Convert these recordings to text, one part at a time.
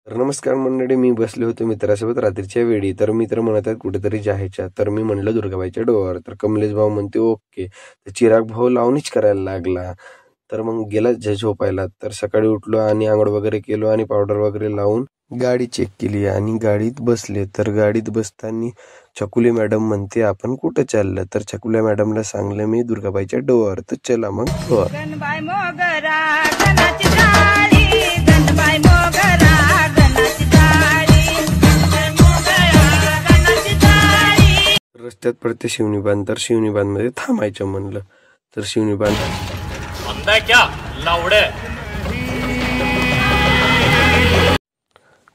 तर नमस्कार मंडळी, मी बसले होतो मित्रासोबत रात्रीच्या वेळी. तर मित्र म्हणत आहेत कुठेतरी जायच्या. तर मी म्हणलं दुर्गाबाईच्या डोहावर. तर कमलेश भाऊ म्हणते ओके. तर चिराग भाऊ लावणीच करायला लागला. तर मग गेला झोपायला. तर सकाळी उठलो आणि आंघोळ वगैरे केलो आणि पावडर वगैरे लावून गाडी चेक केली आणि गाडीत बसले. तर गाडीत बसताना छकुली मॅडम म्हणते आपण कुठं चाललं. तर छकुल्या मॅडमला सांगलं मी दुर्गाबाईच्या डोहावर. तर चला मग डोहावर. रस्त्यात पडते शिवणीबांध. तर शिवणीबांध मध्ये थांबायचं म्हणलं. तर शिवणीबांध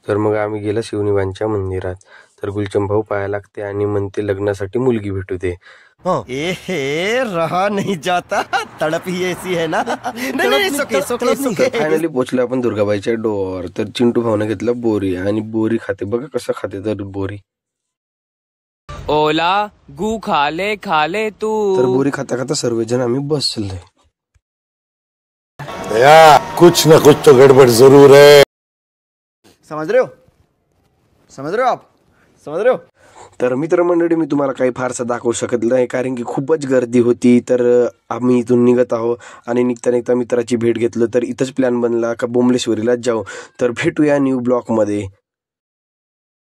तर मग आम्ही गेला शिवणीबांधच्या मंदिरात. तर गुलचंद भाऊ पाया लागते आणि म्हणते लग्नासाठी मुलगी भेटू दे. रहा नहीं जाता, तड़प ही ऐसी है ना. फायनली पोहोचलो आपण दुर्गाबाईच्या डोहावर. तर चिंटू भाऊने घेतलं बोरी आणि बोरी खाते बघा कसं खाते. तर बोरी ओला गु खाले तू. तर बोरी खाता खाता सर्वजण आम्ही बसले. कुछ न कुछ तो गड़बड़ जरूर है. समझ रहे हो आप समझ रहे हो. तर मित्रमंडळी, मी तुम्हाला काही फारसं दाखवू शकत नाही कारण की खूपच गर्दी होती. तर आम्ही इथून निघत आहोत आणि निघता मित्राची भेट घेतलं. तर इथंच प्लॅन बनला का बोमलेश्वरीला जाऊ. तर भेटूया न्यू ब्लॉक मध्ये.